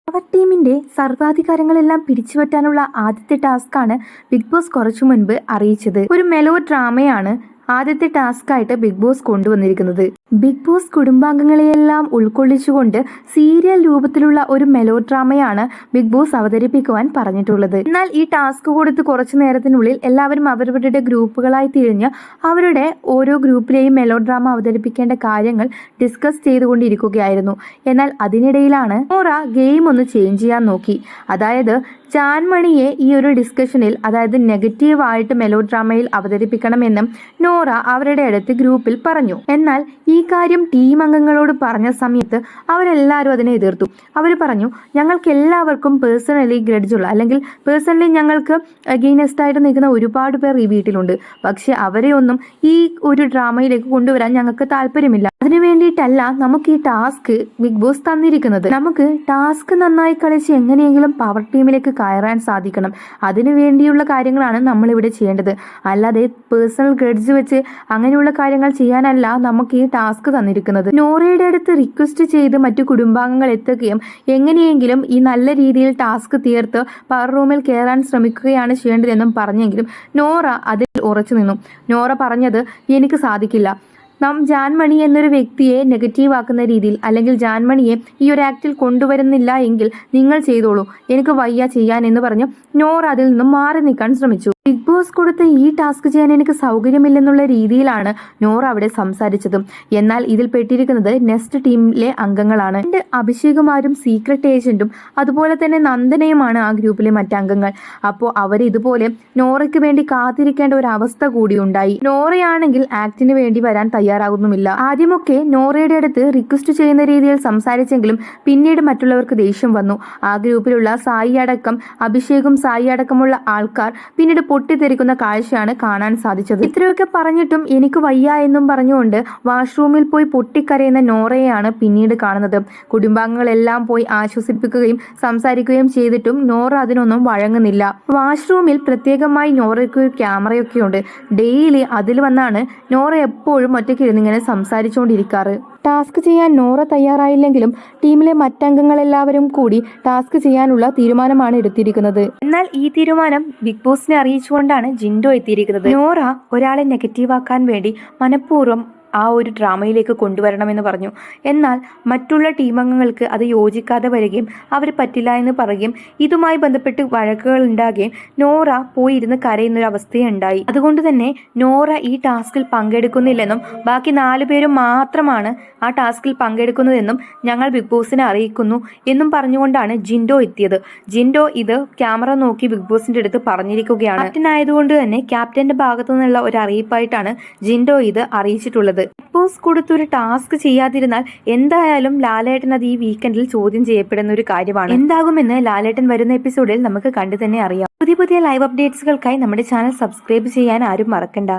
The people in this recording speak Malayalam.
അവർ ടീമിന്റെ സർവാധികാരങ്ങളെല്ലാം പിടിച്ചുപറ്റാനുള്ള ആദ്യത്തെ ടാസ്കാണ് ബിഗ് ബോസ് കുറച്ചു മുൻപ് അറിയിച്ചത്. ഒരു മെലോ ഡ്രാമയാണ് ആദ്യത്തെ ടാസ്കായിട്ട് ബിഗ് ബോസ് കൊണ്ടുവന്നിരിക്കുന്നത്. ബിഗ് ബോസ് കുടുംബാംഗങ്ങളെയെല്ലാം ഉൾക്കൊള്ളിച്ചുകൊണ്ട് സീരിയൽ രൂപത്തിലുള്ള ഒരു മെലോ ഡ്രാമയാണ് ബിഗ് ബോസ് അവതരിപ്പിക്കുവാൻ പറഞ്ഞിട്ടുള്ളത്. എന്നാൽ ഈ ടാസ്ക് കൊടുത്ത് കുറച്ചു നേരത്തിനുള്ളിൽ എല്ലാവരും അവരവരുടെ ഗ്രൂപ്പുകളായി തിരിഞ്ഞ് അവരുടെ ഓരോ ഗ്രൂപ്പിലെയും മെലോ ഡ്രാമ അവതരിപ്പിക്കേണ്ട കാര്യങ്ങൾ ഡിസ്കസ് ചെയ്തുകൊണ്ടിരിക്കുകയായിരുന്നു. എന്നാൽ അതിനിടയിലാണ് നോറ ഗെയിം ഒന്ന് ചേഞ്ച് ചെയ്യാൻ നോക്കി. അതായത് ജാൻമണിയെ ഈ ഒരു ഡിസ്കഷനിൽ, അതായത് നെഗറ്റീവായിട്ട് മെലോ ഡ്രാമയിൽ അവതരിപ്പിക്കണമെന്നും നോറ അവരുടെ അടുത്ത് ഗ്രൂപ്പിൽ പറഞ്ഞു. എന്നാൽ ഈ കാര്യം ടീം അംഗങ്ങളോട് പറഞ്ഞ സമയത്ത് അവരെല്ലാവരും അതിനെ എതിർത്തു. അവർ പറഞ്ഞു, ഞങ്ങൾക്ക് എല്ലാവർക്കും പേഴ്സണലി ഗ്രഡ്ജുള്ള, അല്ലെങ്കിൽ പേഴ്സണലി ഞങ്ങൾക്ക് അഗെയിൻസ്റ്റ് ആയിട്ട് നിൽക്കുന്ന ഒരുപാട് പേർ ഈ വീട്ടിലുണ്ട്. പക്ഷെ അവരെ ഒന്നും ഈ ഒരു ഡ്രാമയിലേക്ക് കൊണ്ടുവരാൻ ഞങ്ങൾക്ക് താല്പര്യമില്ല. അതിനു വേണ്ടിയിട്ടല്ല നമുക്ക് ഈ ടാസ്ക് ബിഗ് ബോസ് തന്നിരിക്കുന്നത്. നമുക്ക് ടാസ്ക് നന്നായി കളിച്ച് എങ്ങനെയെങ്കിലും പവർ ടീമിലേക്ക് കയറാൻ സാധിക്കണം. അതിനു വേണ്ടിയുള്ള കാര്യങ്ങളാണ് നമ്മളിവിടെ ചെയ്യേണ്ടത്. അല്ലാതെ പേഴ്സണൽ ഗ്രഡ്ജ് വെച്ച് അങ്ങനെയുള്ള കാര്യങ്ങൾ ചെയ്യാനല്ല നമുക്ക് ഈ ടാസ്ക് തന്നിരിക്കുന്നത്. നോറയുടെ അടുത്ത് റിക്വസ്റ്റ് ചെയ്ത് മറ്റു കുടുംബാംഗങ്ങൾ എത്തുകയും എങ്ങനെയെങ്കിലും ഈ നല്ല രീതിയിൽ ടാസ്ക് തീർത്ത് പവർ റൂമിൽ കയറാൻ ശ്രമിക്കുകയാണ് ചെയ്യേണ്ടതെന്നും പറഞ്ഞെങ്കിലും നോറ അതിൽ ഉറച്ചു നിന്നു. നോറ പറഞ്ഞത്, എനിക്ക് സാധിക്കില്ല. ജാൻമണി എന്നൊരു വ്യക്തിയെ നെഗറ്റീവ് ആക്കുന്ന രീതിയിൽ, അല്ലെങ്കിൽ ജാൻമണിയെ ഈ ഒരു ആക്റ്റിൽ കൊണ്ടുവരുന്നില്ല എങ്കിൽ നിങ്ങൾ ചെയ്തോളൂ, എനിക്ക് വയ്യ ചെയ്യാൻ എന്ന് പറഞ്ഞു നോറ അതിൽ നിന്നും മാറി നിൽക്കാൻ ശ്രമിച്ചു. ബിഗ് ബോസ് കൊടുത്ത ഈ ടാസ്ക് ചെയ്യാൻ എനിക്ക് സൗകര്യമില്ലെന്നുള്ള രീതിയിലാണ് നോറ അവിടെ സംസാരിച്ചതും. എന്നാൽ ഇതിൽ പെട്ടിരിക്കുന്നത് നെക്സ്റ്റ് ടീമിലെ അംഗങ്ങളാണ്. അഭിഷേകുമാരും സീക്രട്ട് ഏജന്റും അതുപോലെ തന്നെ നന്ദനയുമാണ് ആ ഗ്രൂപ്പിലെ മറ്റംഗങ്ങൾ. അപ്പോൾ അവർ ഇതുപോലെ നോറയ്ക്ക് വേണ്ടി കാത്തിരിക്കേണ്ട ഒരു അവസ്ഥ കൂടി ഉണ്ടായി. നോറയാണെങ്കിൽ ആക്ടിന് വേണ്ടി വരാൻ തയ്യാറാകുന്നുമില്ല. ആദ്യമൊക്കെ നോറയുടെ അടുത്ത് റിക്വസ്റ്റ് ചെയ്യുന്ന രീതിയിൽ സംസാരിച്ചെങ്കിലും പിന്നീട് മറ്റുള്ളവർക്ക് ദേഷ്യം വന്നു. ആ ഗ്രൂപ്പിലുള്ള സായി അടക്കം, അഭിഷേകും സായി അടക്കമുള്ള ആൾക്കാർ പിന്നീട് പൊട്ടിത്തെറിക്കുന്ന കാഴ്ചയാണ് കാണാൻ സാധിച്ചത്. ഇത്രയൊക്കെ പറഞ്ഞിട്ടും എനിക്ക് വയ്യ എന്നും പറഞ്ഞുകൊണ്ട് വാഷ്റൂമിൽ പോയി പൊട്ടിക്കരയുന്ന നോറയെയാണ് പിന്നീട് കാണുന്നത്. കുടുംബാംഗങ്ങളെല്ലാം പോയി ആശ്വസിപ്പിക്കുകയും സംസാരിക്കുകയും ചെയ്തിട്ടും നോറ അതിനൊന്നും വഴങ്ങുന്നില്ല. വാഷ്റൂമിൽ പ്രത്യേകമായി നോറയ്ക്ക് ഒരു ക്യാമറയൊക്കെയുണ്ട്. ഡെയിലി അതിൽ വന്നാണ് നോറ എപ്പോഴും ഒറ്റയ്ക്ക് ഇരുന്നിങ്ങനെ സംസാരിച്ചുകൊണ്ടിരിക്കാറ്. ടാസ്ക് ചെയ്യാൻ നോറ തയ്യാറായില്ലെങ്കിലും ടീമിലെ മറ്റംഗങ്ങളെല്ലാവരും കൂടി ടാസ്ക് ചെയ്യാനുള്ള തീരുമാനമാണ് എടുത്തിരിക്കുന്നത്. എന്നാൽ ഈ തീരുമാനം ബിഗ് ബോസിനെ അറിയിച്ചുകൊണ്ടാണ് ജിൻഡോ എത്തിയിരിക്കുന്നത്. നോറ ഒരാളെ നെഗറ്റീവാക്കാൻ വേണ്ടി മനഃപൂർവ്വം ആ ഒരു ഡ്രാമയിലേക്ക് കൊണ്ടുവരണമെന്ന് പറഞ്ഞു. എന്നാൽ മറ്റുള്ള ടീമംഗങ്ങൾക്ക് അത് യോജിക്കാതെ വരികയും അവർ പറ്റില്ല എന്ന് പറയുകയും ഇതുമായി ബന്ധപ്പെട്ട് വഴക്കുകൾ ഉണ്ടാകുകയും നോറ പോയി ഇരുന്ന് കരയുന്നൊരവസ്ഥയുണ്ടായി. അതുകൊണ്ട് തന്നെ നോറ ഈ ടാസ്കിൽ പങ്കെടുക്കുന്നില്ലെന്നും ബാക്കി 4 പേരും മാത്രമാണ് ആ ടാസ്കിൽ പങ്കെടുക്കുന്നതെന്നും ഞങ്ങൾ ബിഗ് ബോസിനെ അറിയിക്കുന്നു എന്നും പറഞ്ഞുകൊണ്ടാണ് ജിൻഡോ എത്തിയത്. ജിൻഡോ ഇത് ക്യാമറ നോക്കി ബിഗ് ബോസിന്റെ അടുത്ത് പറഞ്ഞിരിക്കുകയാണ്. ക്യാപ്റ്റനായതുകൊണ്ട് തന്നെ ക്യാപ്റ്റന്റെ ഭാഗത്തു നിന്നുള്ള ഒരു അറിയിപ്പായിട്ടാണ് ജിൻഡോ ഇത് അറിയിച്ചിട്ടുള്ളത്. ബിഗ് ബോസ് കൊടുത്തൊരു ടാസ്ക് ചെയ്യാതിരുന്നാൽ എന്തായാലും ലാലേട്ടൻ അത് ഈ വീക്കെൻഡിൽ ചോദ്യം ചെയ്യപ്പെടുന്ന ഒരു കാര്യമാണ്. എന്താകുമെന്ന് ലാലേട്ടൻ വരുന്ന എപ്പിസോഡിൽ നമുക്ക് കണ്ടു തന്നെ അറിയാം. പുതിയ ലൈവ് അപ്ഡേറ്റ്സുകൾക്കായി നമ്മുടെ ചാനൽ സബ്സ്ക്രൈബ് ചെയ്യാൻ ആരും മറക്കണ്ട.